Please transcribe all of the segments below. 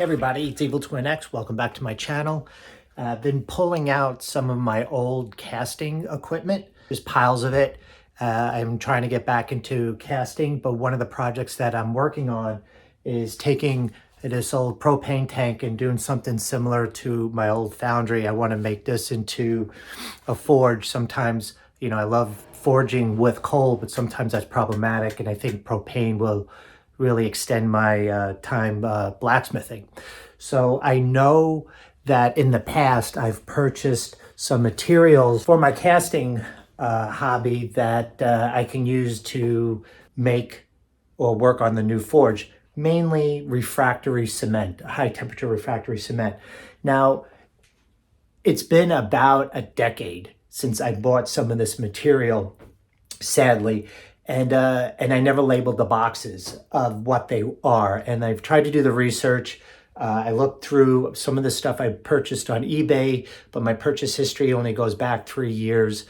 Everybody, it's Evil Twin X. Welcome back to my channel. I've been pulling out some of my old casting equipment. There's piles of it. I'm trying to get back into casting, but one of the projects that I'm working on is taking this old propane tank and doing something similar to my old foundry. I want to make this into a forge. Sometimes, I love forging with coal, but sometimes that's problematic, and I think propane will really extend my time blacksmithing. So I know that in the past I've purchased some materials for my casting hobby that I can use to make or work on the new forge, mainly refractory cement, high temperature refractory cement. Now, it's been about a decade since I bought some of this material, sadly, and I never labeled the boxes of what they are. And I've tried to do the research. I looked through some of the stuff I purchased on eBay, but my purchase history only goes back 3 years.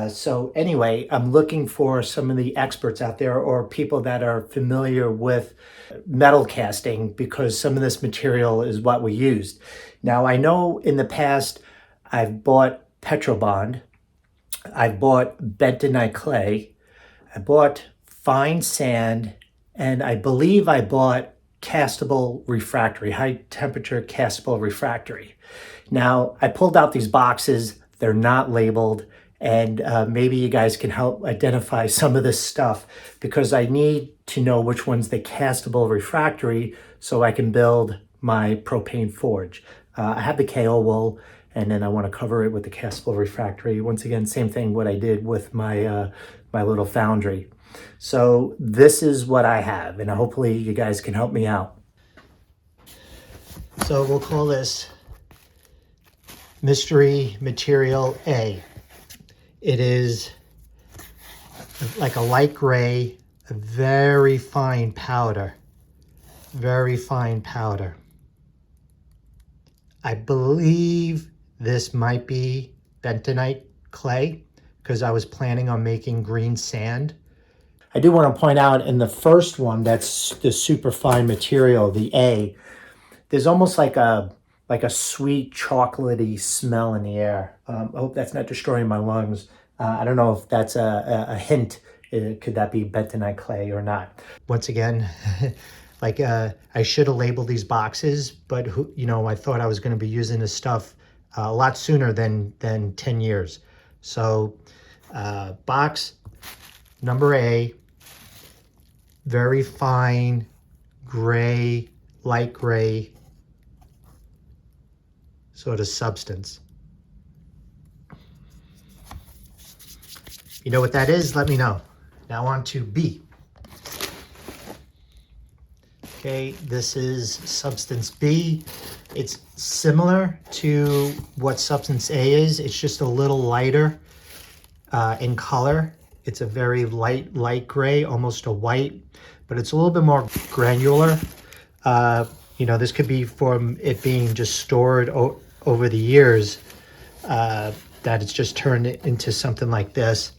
So anyway, I'm looking for some of the experts out there or people that are familiar with metal casting, because some of this material is what we used. Now, I know in the past I've bought Petrobond, I've bought bentonite clay, I bought fine sand, and I believe I bought castable refractory, high temperature castable refractory. Now, I pulled out these boxes. They're not labeled, and maybe you guys can help identify some of this stuff, because I need to know which one's the castable refractory so I can build my propane forge. I have the KO wool, and then I want to cover it with the castable refractory. Once again, same thing what I did with my my little foundry. So this is what I have, and hopefully you guys can help me out. So we'll call this Mystery Material A. It is like a light gray, a very fine powder. Very fine powder. I believe this might be bentonite clay, because I was planning on making green sand. I do want to point out in the first one, that's the super fine material, the A, there's almost like a sweet chocolatey smell in the air. I hope that's not destroying my lungs. I don't know if that's a hint. Could that be bentonite clay or not? Once again, I should have labeled these boxes, but I thought I was going to be using this stuff a lot sooner than 10 years. So box number A, very fine gray, light gray sort of substance. You know what that is? Let me know. Now on to B. Okay, this is substance B. It's similar to what substance A is. It's just a little lighter in color. It's a very light gray, almost a white, but it's a little bit more granular. This could be from it being just stored over the years, that it's just turned into something like this.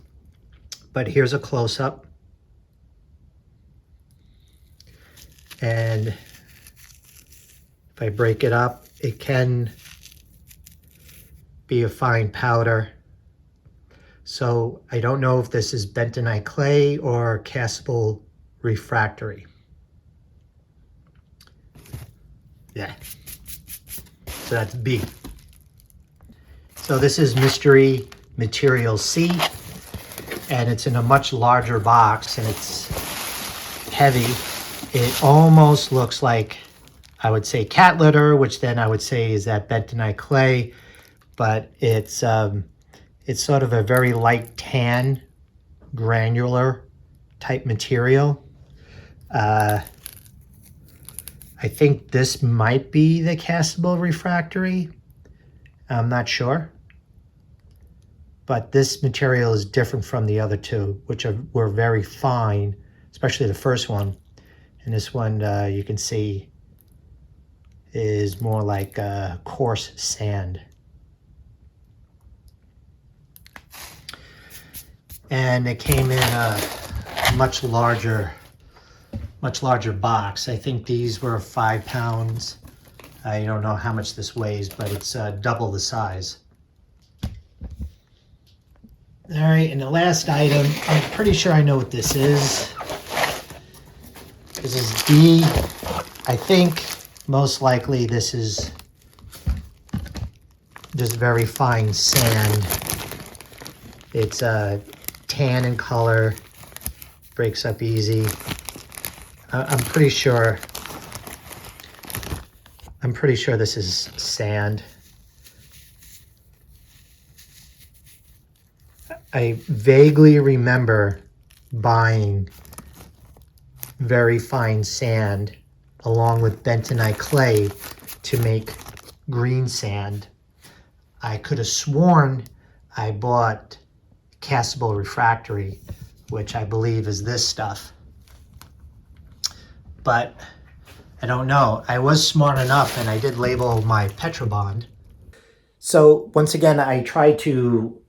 But here's a close-up. And if I break it up, it can be a fine powder. So I don't know if this is bentonite clay or castable refractory. Yeah. So that's B. So this is Mystery Material C, and it's in a much larger box, and it's heavy. It almost looks like, I would say, cat litter, which then I would say is that bentonite clay, but it's sort of a very light tan, granular type material. I think this might be the castable refractory. I'm not sure. But this material is different from the other two, which were very fine, especially the first one. And this one, you can see, is more like coarse sand. And it came in a much larger box. I think these were 5 pounds I don't know how much this weighs, but it's double the size. All right, and the last item, I'm pretty sure I know what this is. This is D. I think most likely this is just very fine sand. It's tan in color, breaks up easy. I'm pretty sure this is sand. I vaguely remember buying very fine sand along with bentonite clay to make green sand. I could have sworn I bought castable refractory, which I believe is this stuff. But I don't know. I was smart enough and I did label my Petrobond. So once again, I tried to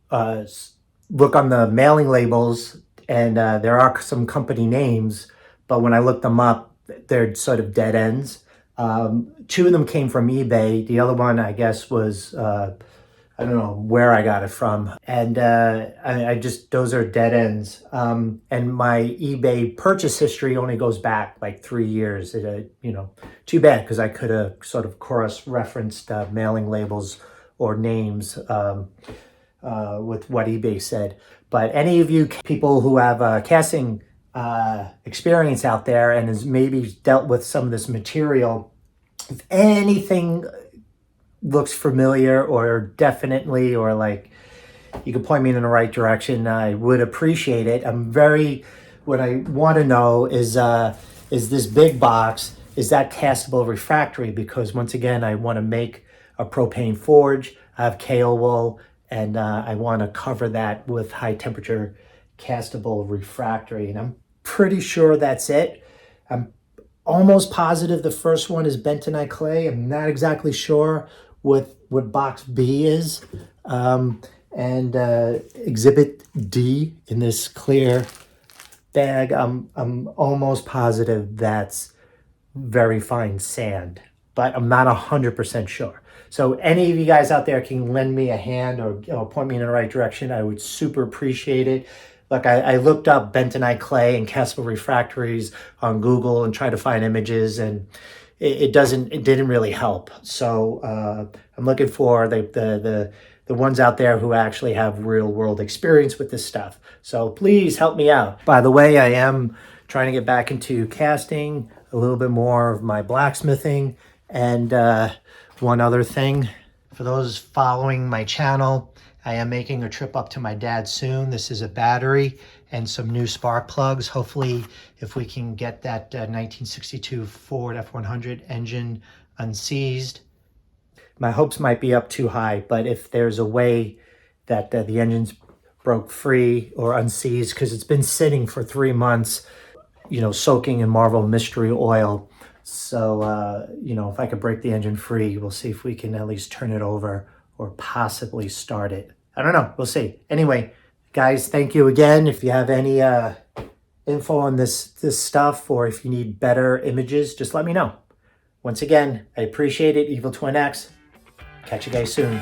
look on the mailing labels, and there are some company names, but when I looked them up, they're sort of dead ends. Two of them came from eBay. The other one, I guess, was, I don't know where I got it from. And I just, those are dead ends. And my eBay purchase history only goes back like 3 years. You know, too bad, because I could have sort of cross-referenced mailing labels or names with what eBay said. But any of you people who have casting experience out there and has maybe dealt with some of this material, if anything looks familiar or definitely, or like you can point me in the right direction, I would appreciate it. What I want to know is this big box, is that castable refractory? Because once again, I want to make a propane forge. I have kaol wool, and I want to cover that with high temperature castable refractory. And I'm pretty sure that's it. I'm almost positive the first one is bentonite clay. I'm not exactly sure what box B is. And exhibit D in this clear bag, I'm almost positive that's very fine sand, but I'm not 100% sure. So any of you guys out there can lend me a hand or point me in the right direction, I would super appreciate it. Look, I looked up bentonite clay and castable refractories on Google and tried to find images, and it didn't really help. So I'm looking for the ones out there who actually have real world experience with this stuff. So please help me out. By the way, I am trying to get back into casting, a little bit more of my blacksmithing, and one other thing. For those following my channel, I am making a trip up to my dad soon. This is a battery and some new spark plugs. Hopefully, if we can get that 1962 Ford F100 engine unseized. My hopes might be up too high, but if there's a way that the engine's broke free or unseized, because it's been sitting for 3 months, you know, soaking in Marvel Mystery Oil. So, you know, if I could break the engine free, we'll see if we can at least turn it over or possibly start it. I don't know. We'll see. Anyway, guys, thank you again. If you have any info on this stuff, or if you need better images, just let me know. Once again, I appreciate it. Evil Twin X. Catch you guys soon.